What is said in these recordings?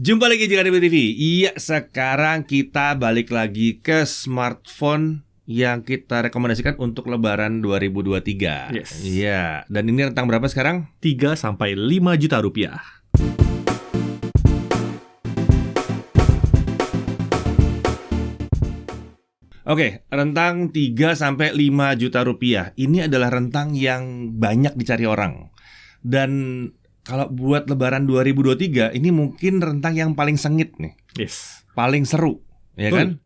Jumpa lagi di KDB TV. Iya, sekarang kita balik lagi ke smartphone yang kita rekomendasikan untuk Lebaran 2023. Yes. Iya, dan ini rentang berapa sekarang? 3-5 juta rupiah. Oke, rentang 3-5 juta rupiah. Ini adalah rentang yang banyak dicari orang. Dan kalau buat Lebaran 2023, ini mungkin rentang yang paling sengit nih. Yes. Paling seru, ya kan?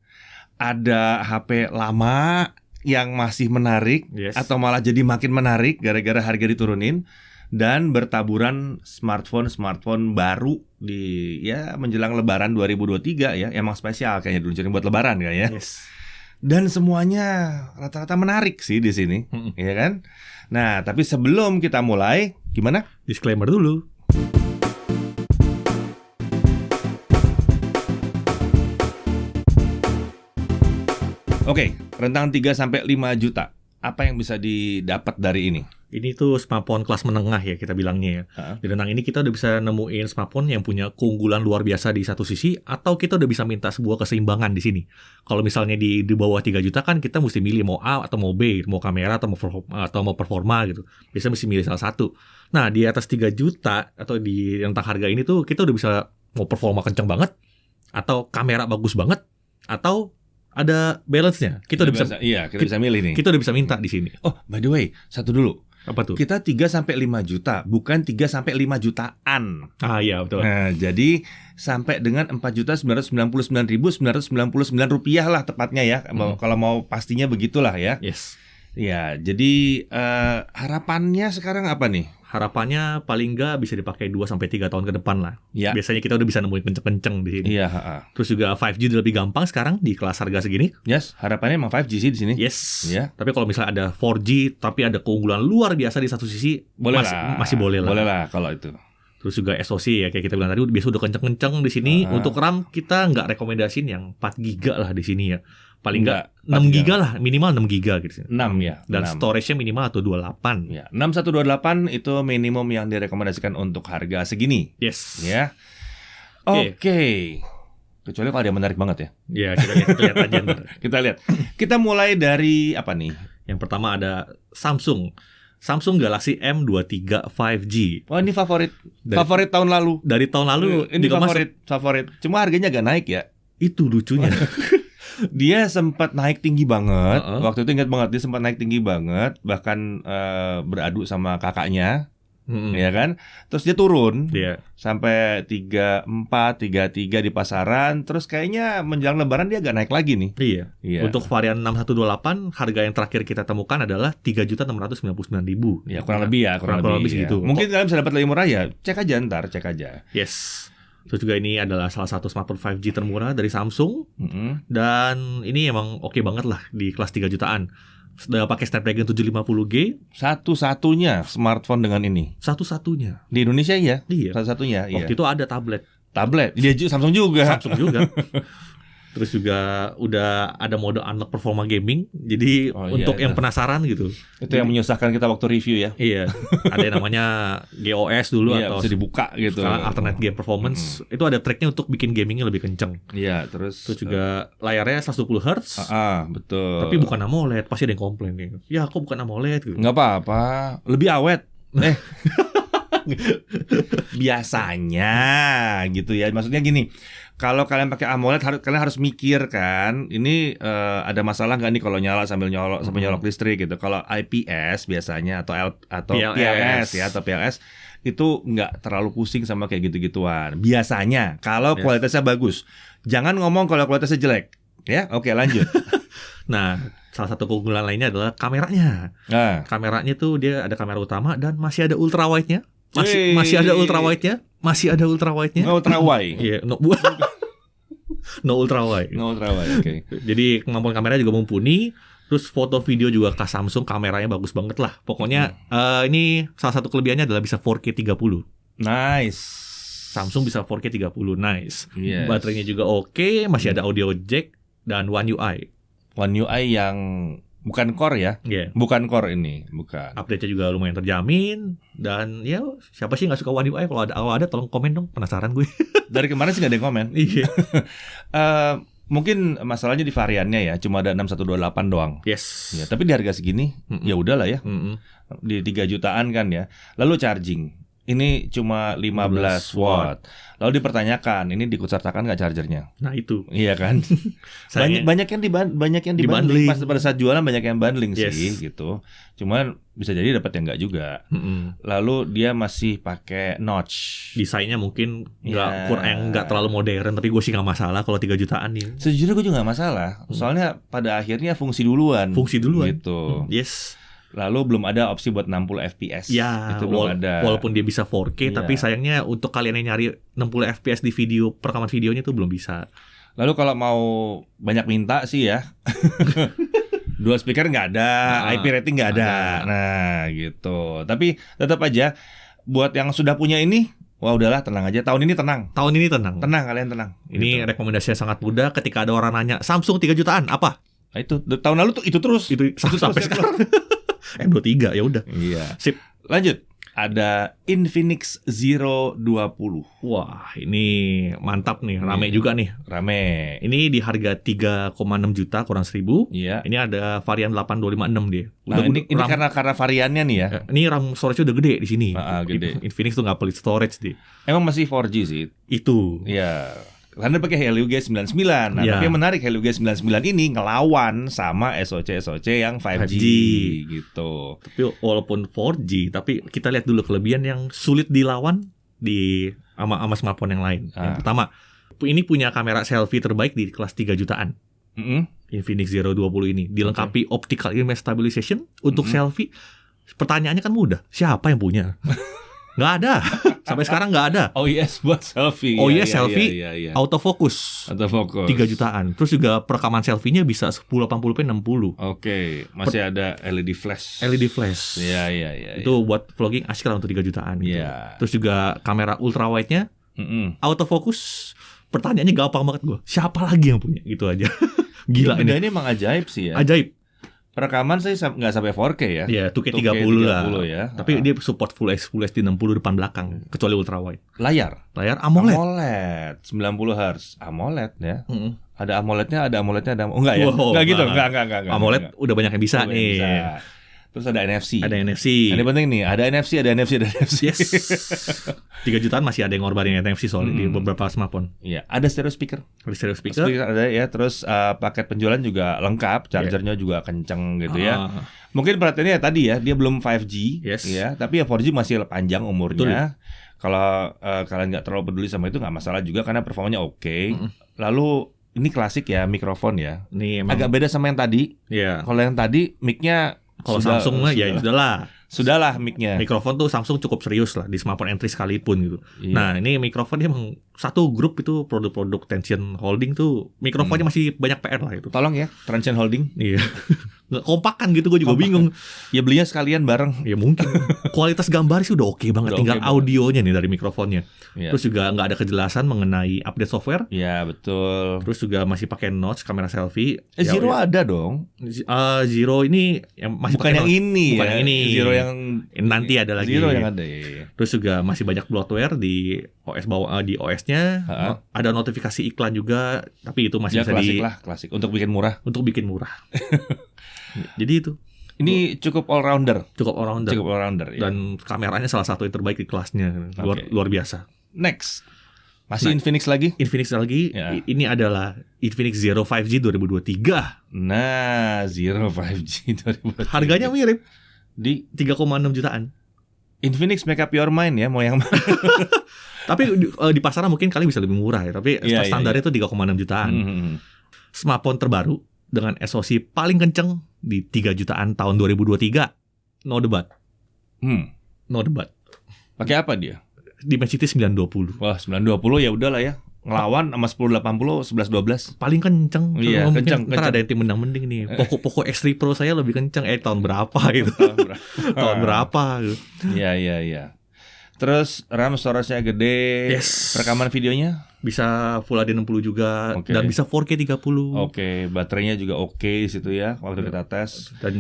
Ada HP lama yang masih menarik, Yes. atau malah jadi makin menarik gara-gara harga diturunin, dan bertaburan smartphone baru di menjelang Lebaran 2023 ya. Emang spesial kayaknya diluncurin buat Lebaran kayaknya. Yes. Dan semuanya rata-rata menarik sih di sini, ya kan? Nah, tapi sebelum kita mulai, gimana? Disclaimer dulu. Oke, rentang 3-5 juta. Apa yang bisa didapat dari ini? Ini tuh smartphone kelas menengah ya kita bilangnya ya. Di rentang ini kita udah bisa nemuin smartphone yang punya keunggulan luar biasa di satu sisi, atau kita udah bisa minta sebuah keseimbangan di sini. Kalau misalnya di bawah 3 juta kan kita mesti milih mau A atau mau B, mau kamera atau mau performa gitu. Biasanya mesti milih salah satu. Nah, di atas 3 juta atau di rentang harga ini tuh kita udah bisa mau performa kenceng banget, atau kamera bagus banget, atau ada balance-nya. Kita udah bisa milih nih. Kita udah bisa minta di sini. Oh, by the way, satu dulu. Apa tuh? Kita 3-5 juta, bukan 3-5 jutaan. Ah iya, betul. Nah, jadi sampai dengan 4.999.999 rupiah lah tepatnya ya. Kalau mau pastinya begitulah ya. Yes. Ya, jadi harapannya sekarang apa nih? Harapannya paling nggak bisa dipakai 2-3 tahun ke depan lah. Ya. Biasanya kita udah bisa nemuin kenceng-kenceng di sini. Iya, Terus juga 5G udah lebih gampang sekarang di kelas harga segini. Yes, harapannya emang 5G sih di sini. Yes. Ya. Tapi kalau misalnya ada 4G tapi ada keunggulan luar biasa di satu sisi, masih boleh lah. Boleh lah kalau itu. Terus juga SoC ya kayak kita bilang tadi biasa udah kenceng-kenceng di sini. Untuk RAM kita nggak rekomendasiin yang 4 GB lah di sini ya. Paling nggak 6 GB lah, minimal 6 GB gitu. 6 ya. Dan 6. storage-nya minimal atau 28. Ya, 6128 itu minimum yang direkomendasikan untuk harga segini. Yes. Ya. Oke. Kecuali kalau ada yang menarik banget ya. Ya, kita lihat aja ntar. Kita lihat. Kita mulai dari apa nih? Yang pertama ada Samsung Galaxy M23 5G. Oh, ini favorit tahun lalu. Dari tahun lalu ini favorit. Cuma harganya agak naik ya. Itu lucunya. Dia sempat naik tinggi banget. Waktu itu ingat banget dia sempat naik tinggi banget, bahkan beradu sama kakaknya. Ya kan? Terus dia turun sampai 34, 33 di pasaran. Terus kayaknya menjelang Lebaran dia agak naik lagi nih. Iya. Untuk varian 6128 harga yang terakhir kita temukan adalah 3.699.000. Ya, kurang lebih segitu. Mungkin kalian bisa dapat lebih murah ya. Cek aja. Yes. Terus juga ini adalah salah satu smartphone 5G termurah dari Samsung. Dan ini emang oke banget lah di kelas 3 jutaan. Sudah pakai Snapdragon 750G. Satu-satunya smartphone dengan ini. Satu-satunya. Di Indonesia ya? Iya. Satu-satunya. Waktu itu ada tablet. Dia Samsung juga. Terus juga udah ada mode unlock performa gaming. Jadi untuk yang penasaran gitu. Itu yang menyusahkan kita waktu review ya. Iya. Ada yang namanya GOS dulu atau bisa dibuka gitu. Sekarang alternate game performance. Itu ada tracknya untuk bikin gamingnya lebih kenceng. Iya, terus juga layarnya 120 Hz. Betul. Tapi bukan AMOLED, pasti ada yang komplain nih. Ya, kok bukan AMOLED gitu. Nggak apa-apa, lebih awet. Biasanya gitu ya. Maksudnya gini, kalau kalian pakai AMOLED kalian harus mikir kan, ini ada masalah nggak nih kalau nyala sambil nyolok listrik gitu. Kalau IPS biasanya atau PLS itu nggak terlalu pusing sama kayak gitu-gituan. Biasanya kalau kualitasnya bagus. Jangan ngomong kalau kualitasnya jelek. Ya, oke, lanjut. Nah, salah satu keunggulan lainnya adalah kameranya. Kameranya tuh dia ada kamera utama dan masih ada ultrawide-nya. Masih ada ultrawide-nya. No ultra wide. Iya, no ultra wide. Oke. Jadi kemampuan kameranya juga mumpuni. Terus foto video juga khas Samsung, kameranya bagus banget lah. Pokoknya ini salah satu kelebihannya adalah bisa 4K 30. Nice. Samsung bisa 4K 30, nice. Yes. Baterainya juga oke, masih ada audio jack dan One UI. One UI yang Bukan core ya. Iya. Bukan core ini, bukan. Update-nya juga lumayan terjamin. Dan ya siapa sih nggak suka One UI? Kalau ada tolong komen dong, penasaran gue. Dari kemarin sih nggak ada yang komen. Iya. Mungkin masalahnya di variannya ya, cuma ada 6128 doang. Yes. Ya, tapi di harga segini, ya udahlah ya. Di 3 jutaan kan ya. Lalu charging, ini cuma 15 watt. Lalu dipertanyakan, ini dikutsertakan nggak chargernya? Nah itu. Iya kan. banyak yang dibundling. Pas pada saat jualan banyak yang bundling sih gitu. Cuman bisa jadi dapat yang nggak juga. Lalu dia masih pakai notch. Desainnya mungkin nggak terlalu modern, tapi gue sih nggak masalah kalau 3 jutaan nih. Sejujurnya gue juga nggak masalah. Soalnya pada akhirnya fungsi duluan. Gitu. Yes. Lalu belum ada opsi buat 60 fps. Ya, itu belum ada. Walaupun dia bisa 4K, tapi sayangnya untuk kalian yang nyari 60 fps di video, perekaman videonya itu belum bisa. Lalu kalau mau banyak minta sih ya, dual speaker nggak ada, IP rating nggak ada. Nah gitu. Tapi tetap aja buat yang sudah punya ini, wah udahlah tenang aja. Tahun ini tenang. Tenang, kalian tenang. Ini gitu. Rekomendasinya sangat mudah. Ketika ada orang nanya Samsung 3 jutaan apa? Nah, itu tahun lalu tuh itu terus. Itu sampai sekarang. M23 ya udah. Iya. Sip. Lanjut. Ada Infinix Zero 20. Wah, ini mantap nih, rame juga nih. Rame. Ini di harga 3,6 juta kurang 1.000. Iya. Ini ada varian 8256 dia. Ini karena variannya nih ya. Ini RAM storage-nya udah gede di sini. Gede. Infinix tuh nggak pelit storage dia. Emang masih 4G sih. Itu. Iya. Karena pakai Helio G99. Nah, tapi yang menarik Helio G99 ini ngelawan sama SoC yang 5G gitu. Tapi walaupun 4G, tapi kita lihat dulu kelebihan yang sulit dilawan di sama smartphone yang lain. Yang pertama, ini punya kamera selfie terbaik di kelas 3 jutaan. Infinix Zero 20 ini dilengkapi optical image stabilization untuk selfie. Pertanyaannya kan mudah, siapa yang punya? Nggak ada. Sampai sekarang nggak ada. OIS buat selfie. OIS selfie, autofocus. 3 jutaan. Terus juga perekaman selfie-nya bisa 1080p 60. Oke, masih ada LED flash. Iya. Itu buat vlogging asik lah untuk 3 jutaan gitu. Terus juga kamera ultra wide-nya autofocus. Pertanyaannya gampang banget gue. Siapa lagi yang punya? Gitu aja. Gila ini. Ini emang ajaib sih ya. Ajaib. Perekaman saya nggak sampai 4K ya. Iya, 2K 30 lah. Ya. Tapi dia support Full HD 60 depan belakang, kecuali ultra wide. Layar AMOLED 90 Hz. AMOLED ya. Ada AMOLED-nya. Enggak ya? Enggak gitu. Enggak. AMOLED udah banyak yang bisa nih. Terus ada NFC. Ini penting nih, ada NFC. Yes. 3 jutaan masih ada yang ngorbanin NFC soalnya di beberapa smartphone. Iya, ada stereo speaker. Speaker ada ya, terus paket penjualan juga lengkap, chargernya juga kenceng gitu ya. Mungkin perhatiannya tadi ya, dia belum 5G ya, tapi ya 4G masih panjang umurnya. Kalau kalian nggak terlalu peduli sama itu nggak masalah juga karena performanya oke. Lalu ini klasik ya, mikrofon ya. Ini agak beda sama yang tadi. Kalau yang tadi mic-nya kalau Samsung mah ya sudahlah mic-nya. Mikrofon tuh Samsung cukup serius lah di smartphone entry sekalipun gitu. Nah, ini mikrofon dia emang satu grup itu produk-produk Tension Holding tuh mikrofonnya masih banyak PR lah itu. Tolong ya, Tension Holding. Iya. Nggak kompakan gitu, gue juga bingung. Ya belinya sekalian bareng. Ya mungkin. Kualitas gambar sih udah oke banget, tinggal audionya nih dari mikrofonnya. Terus juga nggak ada kejelasan mengenai update software. Iya, betul. Terus juga masih pakai notch kamera selfie. Zero ada dong. Zero ini yang masih bukan yang ini. Bukan yang ini. Zero yang nanti ada lagi. Zero yang ada. Ya. Terus juga masih banyak bloatware di OS bawah, di OS-nya. Ada notifikasi iklan juga, tapi itu masih bisa klasik untuk bikin murah. Jadi itu. Ini cukup all rounder. Ya. Dan kameranya salah satu yang terbaik di kelasnya. Luar biasa. Next. Masih Infinix lagi? Ya. Ini adalah Infinix Zero 5G 2023. Nah, Zero 5G 2023. Harganya mirip di 3,6 jutaan. Infinix make up your mind ya, mau yang mana? Tapi di pasaran mungkin kalian bisa lebih murah ya. Tapi standarnya itu 3,6 jutaan. Smartphone terbaru dengan SoC paling kenceng di 3 jutaan tahun 2023. No debat. Pakai apa dia? Dimensity 920. Wah, 920 ya udahlah ya. Ngelawan sama 1080 1112. Paling kenceng. Iya, kenceng. Ntar ada yang tim mending nih. Poco X3 Pro saya lebih kenceng. Tahun berapa gitu. Tahun berapa gitu. Iya. Terus RAM storage-nya gede. Yes. Rekaman videonya Bisa Full HD 60 juga, Oke. dan bisa 4K 30. oke, baterainya juga oke di situ ya waktu kita tes. Dan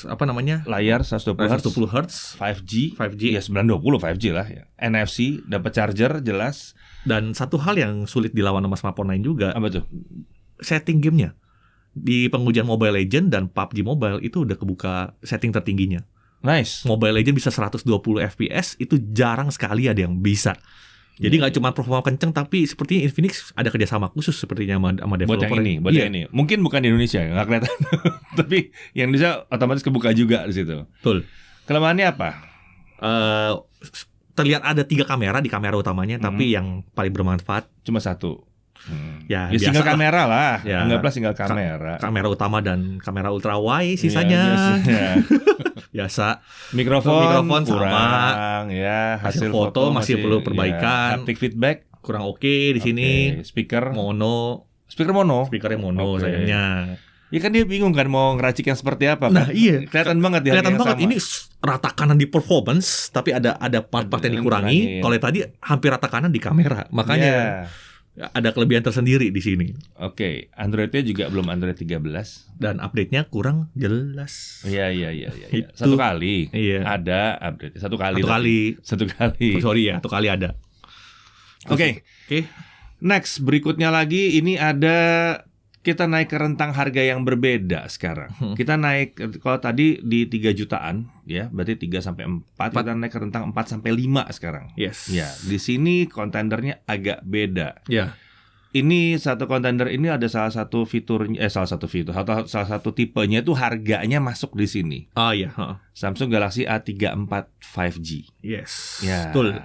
apa namanya? Layar 120 Hz, 120 Hz 5G. 5G. Ya 920 5G lah ya. NFC, dapat charger jelas. Dan satu hal yang sulit dilawan sama smartphone lain juga, Apa tuh? setting gamenya. Di pengujian Mobile Legends dan PUBG Mobile itu udah kebuka setting tertingginya. Nice. Mobile Legends bisa 120 FPS, itu jarang sekali ada yang bisa. Jadi nggak cuma performa kenceng, tapi sepertinya Infinix ada kerjasama khusus sepertinya sama Buat developer. yang ini, buat Iya, yang ini. Mungkin bukan di Indonesia, nggak kelihatan. Tapi yang Indonesia otomatis kebuka juga di situ. betul. Kelemahannya apa? Eh, terlihat ada 3 kamera di kamera utamanya, tapi yang paling bermanfaat Cuma satu. ya Ya single biasa lah. kamera lah. Ya. Anggaplah single kamera. Kamera utama dan kamera ultra wide, Iya, sisanya biasanya. biasa. Mikrofon Mikrofon kurang ya, hasil foto masih perlu perbaikan. ya, haptic feedback Kurang oke di sini. oke. Speaker Speakernya mono Oke. sayangnya. Ya kan dia bingung kan mau ngeracik yang seperti apa kan? Nah, iya. Kelihatan banget ya. Kelihatan yang banget sama. ini rata kanan di performance, tapi ada part-part yang Yang dikurangi. dikurangin. Kalau yang tadi hampir rata kanan di kamera, makanya Iya. ada kelebihan tersendiri di sini. Oke, Android-nya juga belum Android 13. Dan update-nya kurang jelas. Iya. Itu. Satu kali. Iya. Ada update. Satu kali. Satu kali. Satu kali. Sorry ya, satu kali ada. Oke. Oke. Next, berikutnya lagi ini ada kita naik ke rentang harga yang berbeda sekarang. Kita naik kalau tadi di 3 jutaan ya, berarti 3 sampai 4, kita naik ke rentang 4 sampai 5 sekarang. Yes. Ya, di sini kontendernya agak beda. Ya. Ini satu kontender ini ada salah satu fiturnya salah satu tipenya itu harganya masuk di sini. Ah iya, heeh. Samsung Galaxy A34 5G. Yes. Ya. Betul.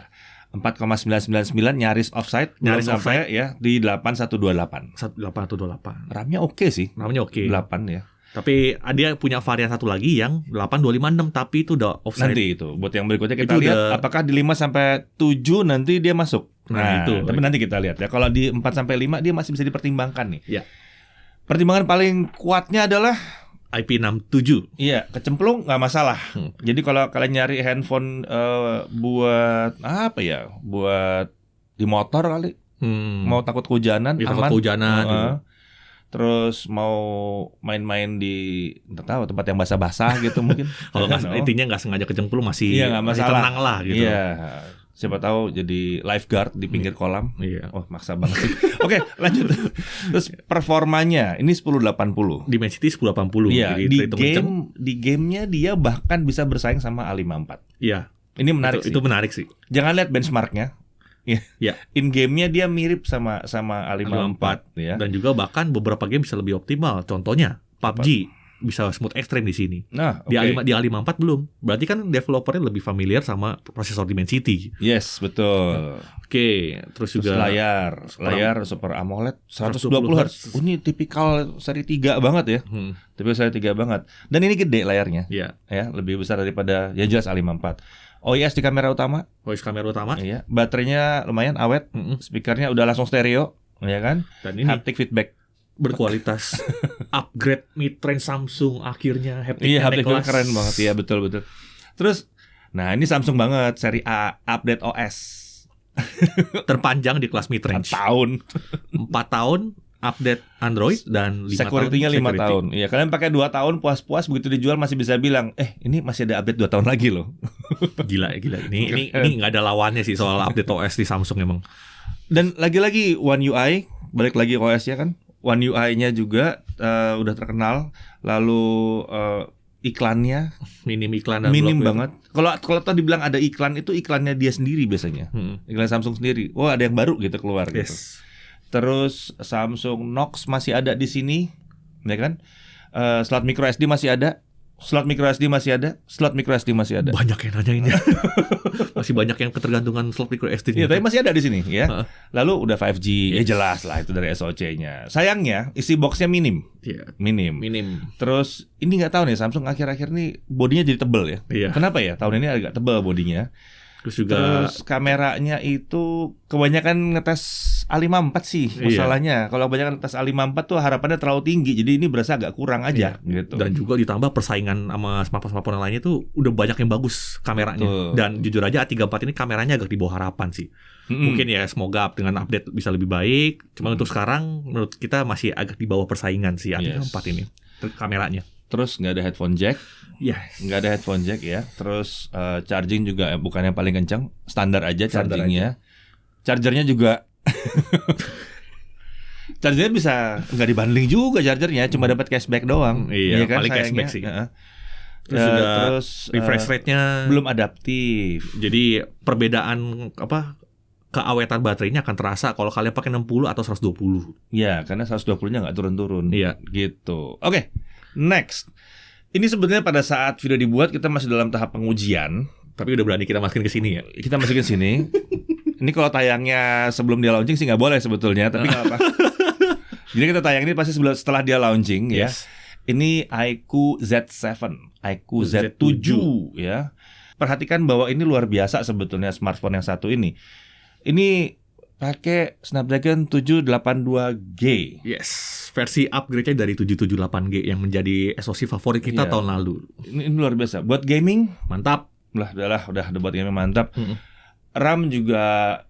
4,999 nyaris offside, Nyaris belum sampai ya di 8128. 18128. RAM-nya oke sih. Namanya oke. 8 ya. Tapi dia punya varian satu lagi yang 8256, tapi itu udah offside. Nanti itu buat yang berikutnya kita Itu lihat udah- apakah di 5 sampai 7 nanti dia masuk. Nah, itu. Tapi nanti kita lihat ya. Kalau di 4 sampai 5 dia masih bisa dipertimbangkan nih. Ya. Pertimbangan paling kuatnya adalah IP67. iya, kecemplung nggak masalah. Jadi kalau kalian nyari handphone buat apa ya? Buat di motor kali, mau takut kehujanan, Di takut aman. kehujanan. Heeh. Terus mau main-main di nggak tahu tempat yang basah-basah gitu mungkin. Kalau I don't nggak know. intinya nggak sengaja kecemplung masih, Iya, nggak masih masalah. tenang lah gitu. Iya. Siapa tahu jadi lifeguard di pinggir kolam. Iya. Oh, maksa banget sih. Oke, lanjut. Terus performanya ini 1080. Dimensity 1080. Iya, Jadi di terhitung kenceng. gamenya dia bahkan bisa bersaing sama A54. Iya. Ini menarik Itu sih. menarik sih. Jangan lihat benchmarknya. Iya. Iya. In gamenya dia mirip sama A54 ya. Dan juga bahkan beberapa game bisa lebih optimal. Contohnya PUBG bisa smooth extreme di sini. Nah, Di oke. A54 belum. Berarti kan developernya lebih familiar sama prosesor Dimensity. Yes, betul. Oke, terus Terus juga layar Super AMOLED 120 120 Hz. Hz. Ini tipikal seri 3 banget ya. Tapi seri 3 banget. Dan ini gede layarnya. ya, Ya, lebih besar daripada ya jelas A54. OIS di kamera utama, voice kamera utama. ya. Baterainya lumayan awet, speakernya udah langsung stereo, ya kan? Dan ini Haptic feedback. berkualitas. Upgrade mid-range Samsung akhirnya haptic Iya, haptic kelas. feedback keren banget. Iya, betul. Terus nah, ini Samsung banget, seri A, update OS. Terpanjang di kelas 4 mid-range. tahun. 4 tahun update Android dan 5 Security-nya 5 security. tahun. Iya, kalian pakai 2 tahun puas-puas, begitu dijual masih bisa bilang, ini masih ada update 2 tahun lagi loh. Gila. Ini nggak ada lawannya sih soal update OS di Samsung emang. Dan lagi-lagi One UI, balik lagi OS-nya kan. One UI-nya juga udah terkenal. Lalu iklannya Minim iklan dan minim blockbuster. banget. Kalau tadi dibilang ada iklan, itu iklannya dia sendiri biasanya. Iklan Samsung sendiri. Wah, ada yang baru gitu keluar gitu. Yes. Terus Samsung Knox masih ada di sini, ya kan? Slot micro SD masih ada. Slot micro SD masih ada. Slot micro SD masih ada. Banyak yang nanyain ya. Masih banyak yang ketergantungan slot micro SD. Iya, tapi masih ada di sini ya. Heeh. Lalu udah 5G, ya Yes. jelas lah itu dari SoC-nya. Sayangnya isi boxnya minim. Iya, Minim. Terus ini nggak tahu nih Samsung akhir-akhir nih bodinya jadi tebel ya. Iya. Kenapa ya? Tahun ini agak tebel bodinya. Terus kameranya itu kebanyakan ngetes A54 sih masalahnya. Kalau kebanyakan ngetes A54 tuh harapannya terlalu tinggi. Jadi ini berasa agak kurang aja gitu. Dan juga ditambah persaingan sama smartphone yang lainnya tuh udah banyak yang bagus kameranya. Dan jujur aja A34 ini kameranya agak di bawah harapan sih. Mungkin ya semoga dengan update bisa lebih baik. Cuma untuk sekarang menurut kita masih agak di bawah persaingan sih A34 ini kameranya. Terus nggak ada headphone jack, nggak ada headphone jack ya. Terus charging juga bukan yang paling kencang, standar aja chargingnya. Chargernya juga, chargernya bisa nggak dibundling juga chargernya, cuma dapat cashback doang. Iya kan, paling cashback sih. Terus refresh rate-nya belum adaptif. Jadi perbedaan keawetan baterainya akan terasa kalau kalian pakai 60 atau 120. Ya, karena 120-nya nggak turun-turun. Iya, gitu. Oke. Next, ini sebenarnya pada saat video dibuat kita masih dalam tahap pengujian, tapi udah berani kita masukin ke sini ya. Kita masukin sini. Ini kalau tayangnya sebelum dia launching sih nggak boleh sebetulnya, tapi nggak apa. Jadi kita tayang ini pasti setelah dia launching ya. Ini iQOO Z7, iQOO Z7 ya. Perhatikan bahwa ini luar biasa sebetulnya smartphone yang satu ini. Ini pakai Snapdragon 782G. Yes, versi upgrade-nya dari 778G yang menjadi SoC favorit kita tahun lalu. Ini luar biasa. Buat gaming mantap. Udah buat gaming mantap. RAM juga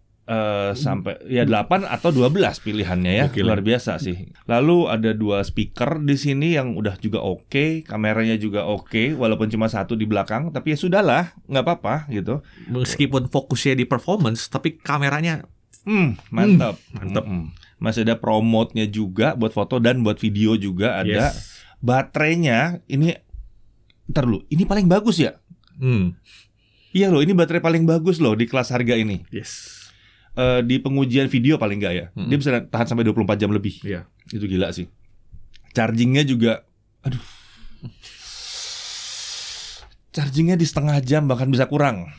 sampai 8 atau 12 pilihannya ya. Luar biasa sih. Lalu ada 2 speaker di sini yang udah juga oke, kameranya juga oke, walaupun cuma satu di belakang, tapi ya sudahlah, nggak apa-apa gitu. Meskipun fokusnya di performance, tapi kameranya mantap. Masih ada Pro Mode-nya juga buat foto dan buat video juga ada. Baterainya ini ini paling bagus ya? Iya loh, ini baterai paling bagus loh di kelas harga ini. Di pengujian video paling enggak ya. Dia bisa tahan sampai 24 jam lebih. Itu gila sih. Chargingnya juga chargingnya di setengah jam bahkan bisa kurang.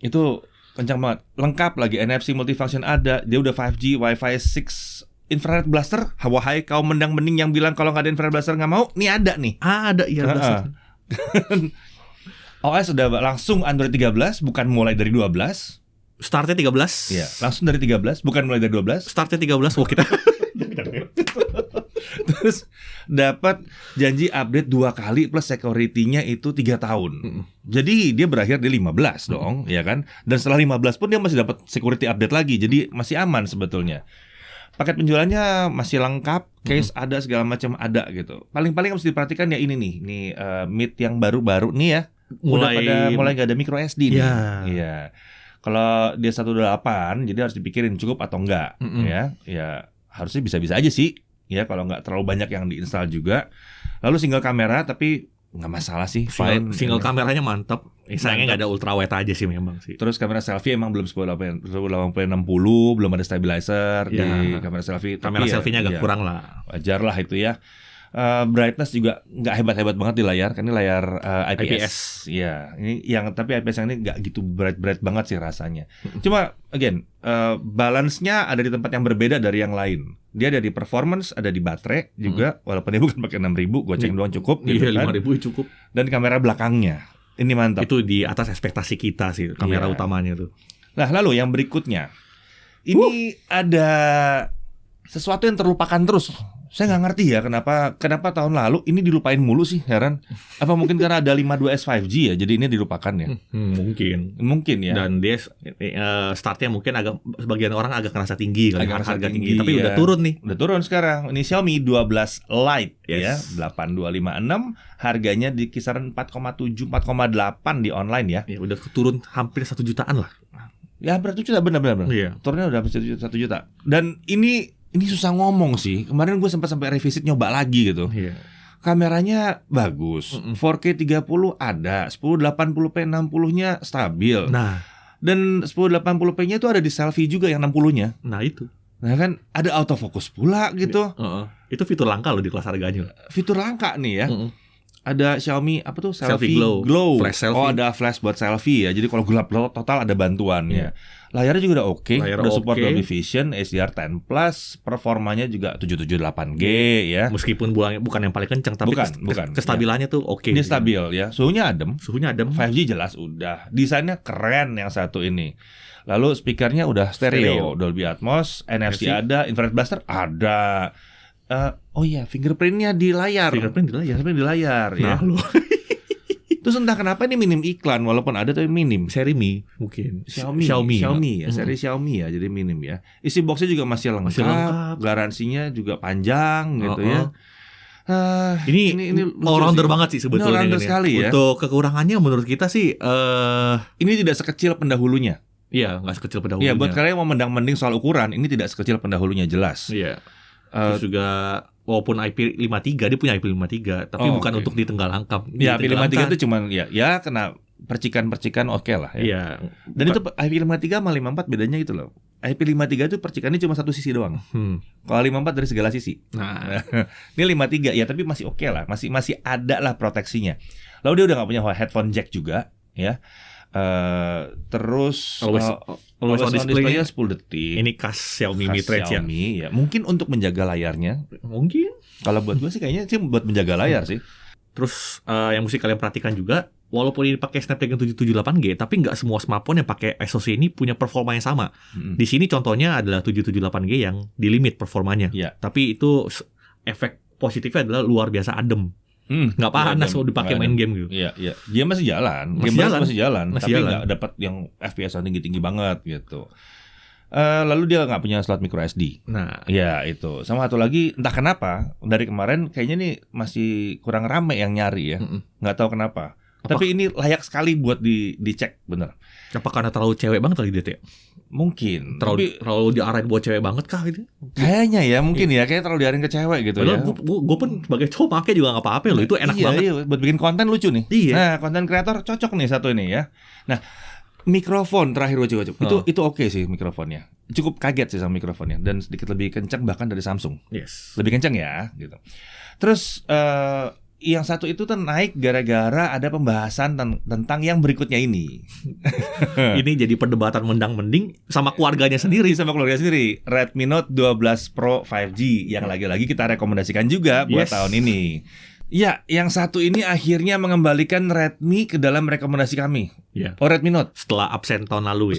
Itu kencang banget. Lengkap lagi, NFC multifunction ada. Dia udah 5G, Wi-Fi 6, infrared blaster. Wahai kaum mendang-mending yang bilang kalau nggak ada infrared blaster nggak mau, nih ada nih. Ada blaster. OS udah langsung Android 13, bukan mulai dari 12. Startnya 13. Iya, langsung dari 13, bukan mulai dari 12. Startnya 13. Kita. Terus dapat janji update 2 kali plus security-nya itu 3 tahun. Jadi dia berakhir di 15 dong, ya kan? Dan setelah 15 pun dia masih dapat security update lagi. Jadi masih aman sebetulnya. Paket penjualannya masih lengkap, case ada segala macam ada gitu. Paling-paling harus diperhatikan ya ini nih. Nih Mate yang baru-baru nih ya. Mulai nggak ada micro SD nih. Iya. Kalau dia 128 jadi harus dipikirin cukup atau enggak ya harusnya bisa-bisa aja sih. Ya kalau nggak terlalu banyak yang diinstal juga. Lalu single kamera tapi nggak masalah sih. Single kameranya mantap. Sayangnya nggak ada ultrawide aja sih memang sih. Terus kamera selfie emang belum 1080-60, belum ada stabilizer di kamera selfie. Kamera selfie-nya agak kurang lah. Wajar lah itu ya. Brightness juga nggak hebat-hebat banget di layar, kan ini layar IPS. Iya, ini tapi IPS yang ini nggak gitu bright banget sih rasanya. Cuma again, balance-nya ada di tempat yang berbeda dari yang lain. Dia ada di performance, ada di baterai juga, walaupun dia bukan pakai 6.000, goceng doang cukup. Iya, 5.000 cukup. Dan kamera belakangnya, ini mantap. Itu di atas ekspektasi kita sih, kamera utamanya tuh. Nah, lalu yang berikutnya, ini ada sesuatu yang terlupakan terus. Saya nggak ngerti ya kenapa tahun lalu ini dilupain mulu sih, heran. Apa mungkin karena ada 52s 5G ya, jadi ini dilupakan ya? Mungkin ya. Dan dia startnya mungkin agak sebagian orang agak ngerasa tinggi kali, harga tinggi. Tapi udah turun nih. Udah turun sekarang. Ini Xiaomi 12 Lite ya, 8256, harganya di kisaran 4,7 4,8 di online ya. Ya udah turun hampir 1 jutaan lah. Ya berarti sudah benar. Iya. Turunnya udah 1 juta. Dan ini susah ngomong sih. Kemarin gue sampai revisit nyoba lagi gitu. Kameranya bagus. 4K 30 ada, 1080p 60-nya stabil. Nah, dan 1080p-nya itu ada di selfie juga yang 60-nya. Nah itu. Nah kan ada autofocus pula gitu. Itu fitur langka loh di kelas harganya. Fitur langka nih ya. Ada Xiaomi apa tuh selfie glow. Flash selfie. Oh, ada flash buat selfie ya. Jadi kalau gelap total ada bantuannya. Layarnya juga udah oke, Layar udah support oke. Dolby Vision, HDR10+, performanya juga 778G ya. Meskipun bukan yang paling kencang, tapi Bukan. kestabilannya tuh oke. Dia stabil ya, suhunya adem. Suhunya adem. 5G jelas udah. Desainnya keren yang satu ini. Lalu speakernya udah stereo. Dolby Atmos, NFC ada, infrared blaster ada. Oh iya, fingerprintnya di layar. Fingerprint di layar. Ya. Lu Terus entah kenapa ini minim iklan, walaupun ada tapi minim. seri Mi mungkin. Xiaomi ya, seri Xiaomi ya, jadi minim ya. Isi boxnya juga masih lengkap. Garansinya juga panjang gitu ya. Ini all-rounder banget sih sebetulnya. All-rounder sekali ya. Untuk kekurangannya menurut kita sih ini tidak sekecil pendahulunya. Iya, nggak sekecil pendahulunya. Iya, buat kalian yang mau mendang-mending soal ukuran, ini tidak sekecil pendahulunya jelas. Iya. Terus juga walaupun IP53, dia punya IP53, tapi bukan untuk ditenggelamkan. Ya, IP53 itu cuman ya kena percikan-percikan oke lah ya. Iya. Dan itu IP53 sama 54 bedanya itu loh. IP53 itu percikannya cuma satu sisi doang. Kalau 54 dari segala sisi. Nah, ini 53 ya, tapi masih oke lah, masih ada lah proteksinya. Lalu dia udah nggak punya headphone jack juga ya. Terus always on display-nya 10 detik. Ini khas Xiaomi mid-range ya. Mungkin untuk menjaga layarnya. Mungkin. Kalau buat gue sih kayaknya sih buat menjaga layar sih. Terus yang mesti kalian perhatikan juga, walaupun ini pakai Snapdragon 778G, tapi nggak semua smartphone yang pakai SoC ini punya performa yang sama. Di sini contohnya adalah 778G yang di limit performanya. Tapi itu efek positifnya adalah luar biasa adem. Nggak panas kalau dipakai main game gitu. Iya. Dia masih jalan. Masih jalan. Tapi nggak dapat yang FPS yang tinggi-tinggi banget gitu. Lalu dia nggak punya slot micro SD. Nah, ya itu. Sama satu lagi, entah kenapa dari kemarin kayaknya nih masih kurang rame yang nyari ya. Nggak tahu kenapa. Tapi ini layak sekali buat dicek, bener. Apa karena terlalu cewek banget kali dia? Mungkin. Terlalu diarahin buat cewek banget kah gitu? Kayaknya ya, mungkin ya. Kayak terlalu diarahin ke cewek gitu. Padahal ya. Gue pun sebagai cowok pakai juga nggak apa-apa loh. Itu enak banget. Iya, buat bikin konten lucu nih. Iya. Nah, konten kreator cocok nih satu ini ya. Nah, mikrofon terakhir wajib. Itu oke sih mikrofonnya. Cukup kaget sih sama mikrofonnya dan sedikit lebih kencang bahkan dari Samsung. Yes. Lebih kencang ya gitu. Terus yang satu itu tuh naik gara-gara ada pembahasan tentang yang berikutnya ini. Ini jadi perdebatan mendang-mending sama keluarganya sendiri. Redmi Note 12 Pro 5G yang lagi-lagi kita rekomendasikan juga buat tahun ini. Ya, yang satu ini akhirnya mengembalikan Redmi ke dalam rekomendasi kami. Redmi Note setelah absen tahun lalu.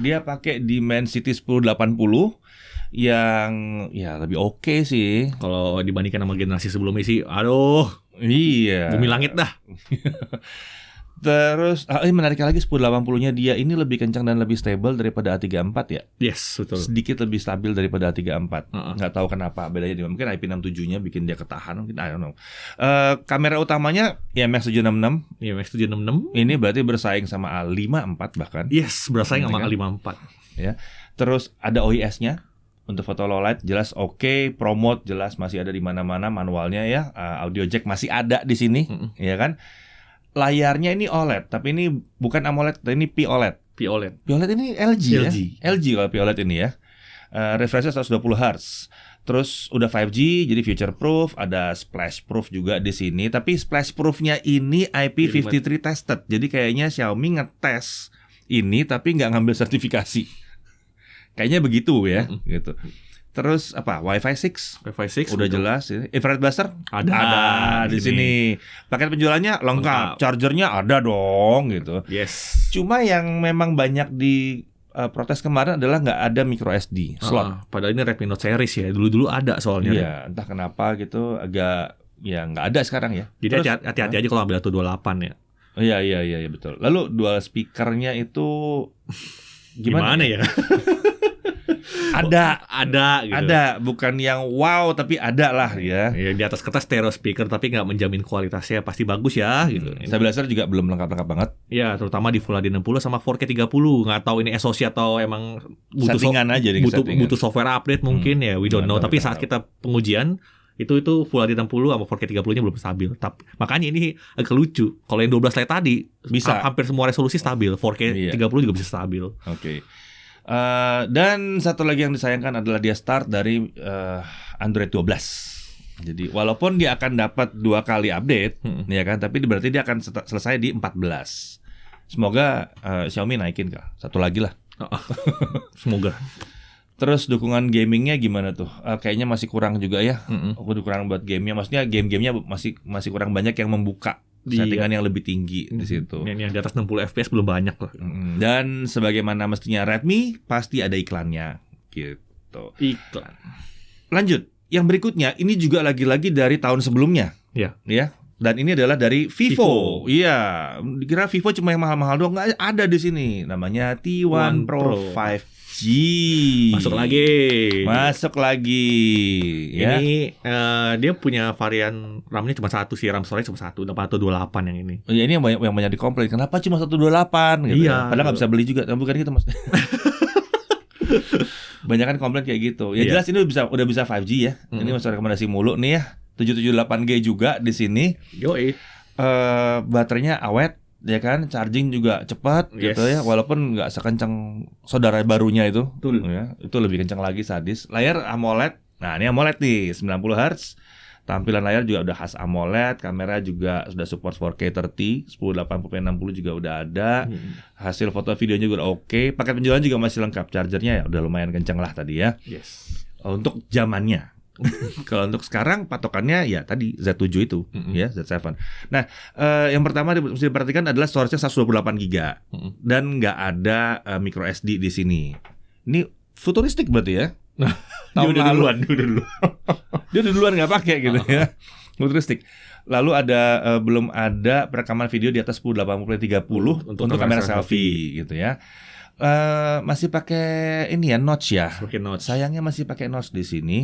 Dia pakai Dimensity 1080 yang ya lebih oke sih kalau dibandingkan sama generasi sebelumnya sih. Aduh, iya, bumi langit dah. Terus menariknya lagi 1080-nya dia ini lebih kencang dan lebih stable daripada A34 ya. Yes, betul. Sedikit lebih stabil daripada A34. Nggak tahu kenapa bedanya. Mungkin IP67-nya bikin dia ketahan, mungkin I don't know. Kamera utamanya ya MX766. Iya, MX766. Ini berarti bersaing sama A54 bahkan. Yes, bersaing sama A54. Ya. Terus ada OIS-nya. Untuk foto low light jelas oke, promote jelas masih ada di mana-mana, manualnya ya, audio jack masih ada di sini, ya kan? Layarnya ini OLED, tapi ini bukan AMOLED, ini POLED. POLED ini LG. Ya? LG kalau POLED ini ya. Refreshnya 120 Hz. Terus udah 5G, jadi future proof, ada splash proof juga di sini. Tapi splash proofnya ini IP53 tested, jadi kayaknya Xiaomi ngetes ini tapi nggak ngambil sertifikasi. Kayaknya begitu ya, gitu. Terus apa? Wi-Fi 6 udah betul. Jelas. Infrared blaster ada di sini. Paket penjualannya lengkap. Chargernya ada dong, gitu. Yes. Cuma yang memang banyak di protes kemarin adalah nggak ada micro SD slot. Padahal ini Redmi Note series ya. Dulu ada soalnya. Iya, entah kenapa gitu agak ya nggak ada sekarang ya. Jadi hati-hati aja kalau ambil 128 ya. Iya betul. Lalu dual speakernya itu gimana ya? Ada gitu. Ada, bukan yang wow tapi ada lah ya. Ya di atas kertas stereo speaker tapi nggak menjamin kualitasnya pasti bagus ya gitu. Stabilizer juga belum lengkap banget. Ya, terutama di Full HD 60 sama 4K 30. Nggak tahu ini SoC atau emang settingan aja butuh software update mungkin ya, we don't know. Tapi saat kita pengujian itu Full HD 60 sama 4K 30-nya belum stabil. Makanya ini agak lucu. Kalau yang 12 Lite tadi bisa hampir semua resolusi stabil, 4K 30 juga bisa stabil. Oke. Dan satu lagi yang disayangkan adalah dia start dari Android 12. Jadi walaupun dia akan dapat 2 kali update, ya kan, tapi berarti dia akan selesai di 14. Semoga Xiaomi naikin kah? Satu lagi lah. Semoga. Terus dukungan gamingnya gimana tuh? Kayaknya masih kurang juga ya. Aku kurang buat gamenya. Maksudnya game-gamenya masih kurang banyak yang membuka settingan yang lebih tinggi di situ. Yang di atas 60 FPS belum banyak loh. Dan sebagaimana mestinya Redmi, pasti ada iklannya gitu. Iklan. Lanjut, yang berikutnya ini juga lagi-lagi dari tahun sebelumnya. Ya. Ya. Dan ini adalah dari Vivo. Iya, dikira Vivo cuma yang mahal-mahal doang, nggak ada di sini. Namanya T1 Pro 5G. Masuk lagi. Ya. Ini dia punya varian RAM-nya cuma satu sih, RAM storage cuma satu, 828 yang ini. Oh ya, ini yang banyak dikomplain. Kenapa cuma 128 gitu? Iya. Padahal nggak bisa beli juga. Tapi bukan gitu maksudnya. Banyak kan komplain kayak gitu. Ya jelas ini udah bisa 5G ya. Ini masuk rekomendasi mulu nih ya. 778G juga di sini. Yoi. Baterainya awet, ya kan, charging juga cepat gitu ya, walaupun nggak sekencang saudara barunya itu. Betul. Ya, itu lebih kencang lagi, sadis. Layar AMOLED. Nah, ini AMOLED nih, 90 Hz. Tampilan layar juga udah khas AMOLED, kamera juga sudah support 4K 30, 1080p 60 juga udah ada. Hasil foto videonya juga udah oke. Paket penjualan juga masih lengkap, chargernya ya udah lumayan kencang lah tadi ya. Untuk zamannya. Kalau untuk sekarang patokannya ya tadi Z7 itu, ya Z7. Nah, yang pertama mesti diperhatikan adalah storage-nya 128 GB dan nggak ada micro SD di sini. Ini futuristik berarti ya? Tahun lalu. Dia udah duluan nggak pakai gitu ya. Futuristik. Lalu belum ada perekaman video di atas 1080p 30 untuk kamera selfie gitu ya. Masih pakai ini ya, notch ya. Sayangnya masih pakai notch di sini.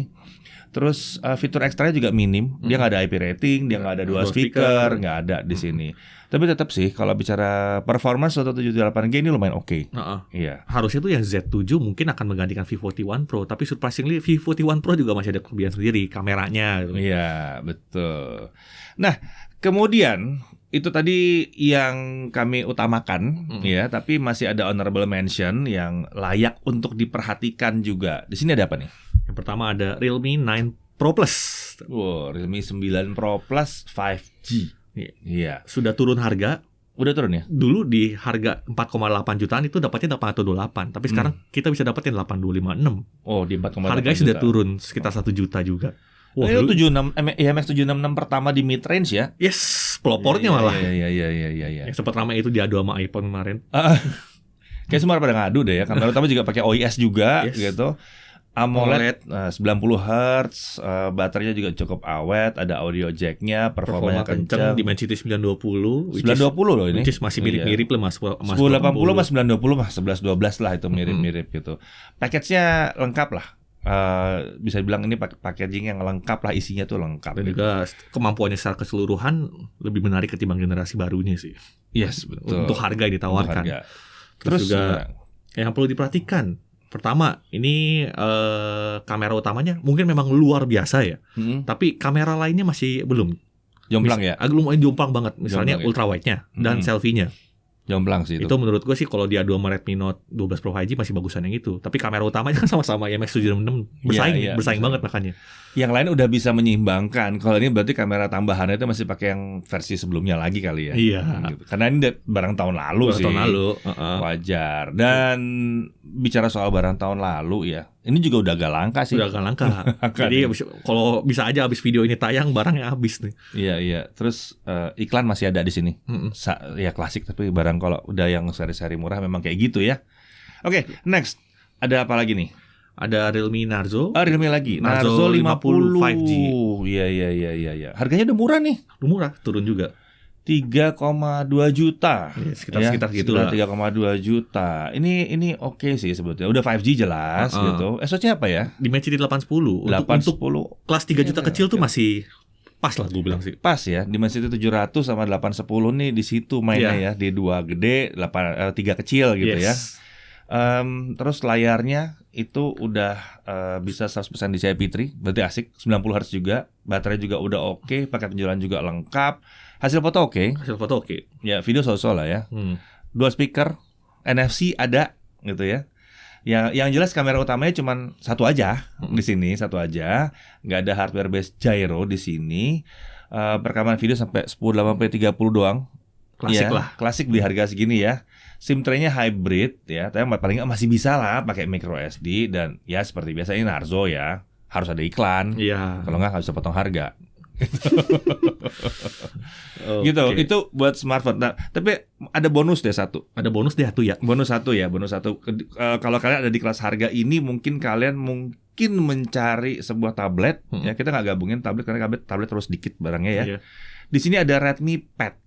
Terus fitur ekstranya juga minim. Dia nggak ada IP rating, dia nggak ada dual speaker, nggak ada di sini. Tapi tetap sih kalau bicara performance atau 778G ini lumayan oke. Iya. Harusnya tuh yang Z7 mungkin akan menggantikan Vivo T1 Pro, tapi surprisingly Vivo T1 Pro juga masih ada kelebihan sendiri kameranya. Iya, betul. Nah, kemudian itu tadi yang kami utamakan ya, tapi masih ada honorable mention yang layak untuk diperhatikan juga. Di sini ada apa nih? Yang pertama ada Realme 9 Pro Plus. Wow, Realme 9 Pro Plus 5G. Iya. Sudah turun harga. Udah turun ya? Dulu di harga 4,8 jutaan itu dapatnya 828, tapi sekarang kita bisa dapetin 8256. Oh, di 4,8 harganya juta. Sudah turun sekitar 1 juta juga. Wah, itu 76 IMX 766 pertama di mid range ya? Yes, pelopornya malah. Iya. Yang sempat ramai itu diadu sama iPhone kemarin. Kayak semua pada ngadu deh ya. Kamera utama juga pakai OIS juga gitu. AMOLED 90 Hz, baterainya juga cukup awet, ada audio jack-nya, performanya kencang. Dimensity 920. 920 loh ini. Which is masih mirip-mirip lah Mas. 1080 mas 920 mas 1112 lah itu mirip-mirip gitu. Package-nya lengkap lah. Bisa dibilang ini packaging yang lengkap lah, isinya tuh lengkap. Dan juga kemampuannya secara keseluruhan lebih menarik ketimbang generasi barunya sih. Yes, betul. Untuk harga yang ditawarkan. Harga. Terus juga yang perlu diperhatikan. Pertama, ini kamera utamanya mungkin memang luar biasa ya. Tapi kamera lainnya masih belum. Jomplang ya? Agak lumayan jomplang banget. Misalnya jomplang, ultra wide-nya dan selfie-nya. Jomplang sih itu. Itu menurut gue sih kalau diadu sama Redmi Note 12 Pro 5G masih bagusan yang itu. Tapi kamera utamanya kan sama-sama IMX 766 bersaing banget makanya. Yang lain udah bisa menyeimbangkan. Kalau ini berarti kamera tambahannya itu masih pakai yang versi sebelumnya lagi kali ya. Iya. Gitu. Karena ini barang tahun lalu sih. Tahun lalu. Wajar. Dan bicara soal barang tahun lalu ya, ini juga udah agak langka sih. Udah agak langka. Jadi kalau bisa aja abis video ini tayang barangnya habis nih. Iya. Terus iklan masih ada di sini. Ya klasik, tapi barang kalau udah yang seri-seri murah memang kayak gitu ya. Oke, next. Ada apa lagi nih? Ada Realme Narzo. Realme lagi. Narzo 50 5G. Iya. Harganya udah murah nih. Udah murah, turun juga. 3,2 juta. Ya, sekitar gitu lah. 3,2 juta. Ini oke sih sebetulnya. Udah 5G jelas gitu. SoC apa ya? Dimensity 810. Untuk kelas 3 juta kecil tuh masih pas lah gue bilang sih. Pas ya. Dimensity 700 sama 810 nih di situ mainnya ya. Di 2 gede, 3 kecil gitu ya. Terus layarnya itu udah bisa 100% DCI P3, berarti asik. 90 Hz juga, baterai juga udah oke, paket penjualan juga lengkap, hasil foto oke. Ya, video so-so lah ya. Dual speaker, NFC ada gitu ya. Yang jelas kamera utamanya cuma satu aja di sini, satu aja, nggak ada hardware based gyro di sini. Perekaman video sampai 1080p 30 doang. Klasik ya, lah. Klasik di harga segini ya. SIM tray-nya hybrid ya, tapi paling nggak masih bisa lah pakai micro SD dan ya seperti biasa ini Narzo ya, harus ada iklan. Iya. Kalau nggak bisa potong harga. Oke. Gitu. Itu buat smartphone. Nah, tapi ada bonus deh satu. Ada bonus deh satu ya. Bonus satu. Kalau kalian ada di kelas harga ini, mungkin kalian mencari sebuah tablet. Ya, kita nggak gabungin tablet karena tablet terus dikit barangnya ya. Iya. Di sini ada Redmi Pad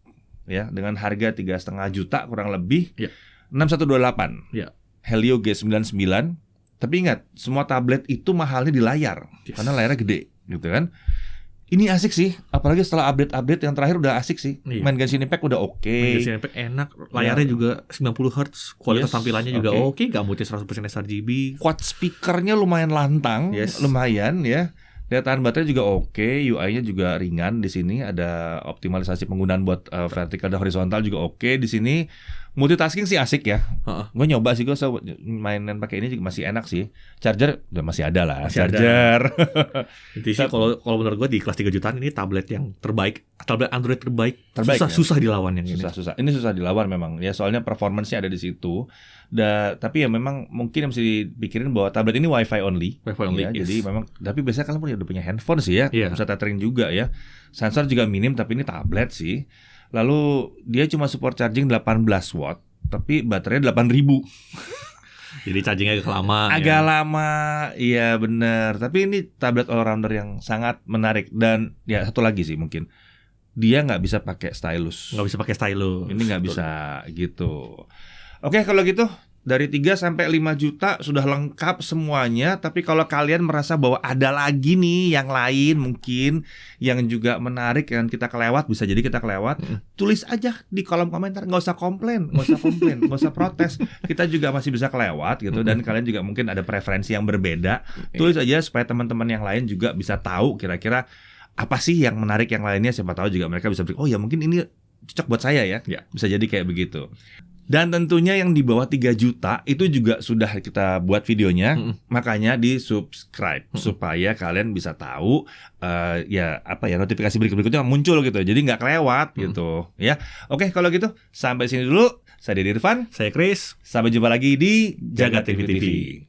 ya dengan harga 3,5 juta kurang lebih. Iya. 6128. Iya. Helio G99. Tapi ingat, semua tablet itu mahalnya di layar. Yes. Karena layarnya gede, gitu kan. Ini asik sih, apalagi setelah update yang terakhir udah asik sih. Iya. Main Genshin Impact udah oke. Genshin Impact enak, layarnya juga 90 Hz, kualitas Yes, tampilannya juga oke, gamutnya 100% sRGB. Quad speakernya lumayan lantang, Yes. lumayan ya. Daya tahan baterai juga oke, UI-nya juga ringan di sini, ada optimalisasi penggunaan buat vertikal dan horizontal juga oke di sini. Multitasking sih asik ya. Gue nyoba sih, gue mainan pakai ini juga masih enak sih. Charger udah masih ada lah, Masih charger. Intinya kalau menurut gue di kelas 3 jutaan ini tablet yang terbaik, tablet Android terbaik ya? susah dilawan yang ini. Susah. Ini susah dilawan memang. Ya soalnya performance-nya ada di situ. Tapi ya memang mungkin mesti dipikirin bahwa tablet ini Wi-Fi only. Ya, yes. Jadi memang, tapi biasanya kalian udah punya handphone sih ya, bisa tethering juga ya. Sensor juga minim, tapi ini tablet sih. Lalu dia cuma support charging 18 watt, tapi baterainya 8.000. Jadi chargingnya agak lama, iya benar. Tapi ini tablet all-rounder yang sangat menarik. Dan ya satu lagi sih mungkin, dia nggak bisa pakai stylus. Nggak bisa pakai stylus. Ini nggak bisa gitu. Oke, kalau gitu dari 3 sampai 5 juta sudah lengkap semuanya. Tapi kalau kalian merasa bahwa ada lagi nih yang lain mungkin yang juga menarik yang kita kelewat, bisa jadi kita kelewat, tulis aja di kolom komentar. Nggak usah komplain, nggak usah protes. Kita juga masih bisa kelewat gitu. Dan kalian juga mungkin ada preferensi yang berbeda. Tulis aja supaya teman-teman yang lain juga bisa tahu kira-kira apa sih yang menarik yang lainnya. Siapa tahu juga mereka bisa berpikir, oh ya mungkin ini cocok buat saya ya. Bisa jadi kayak begitu. Dan tentunya yang di bawah 3 juta itu juga sudah kita buat videonya. Makanya di subscribe supaya kalian bisa tahu notifikasi berikutnya muncul gitu. Jadi nggak kelewat gitu ya. Oke, kalau gitu sampai sini dulu. Saya Dede Irfan, saya Chris. Sampai jumpa lagi di Jagat TV.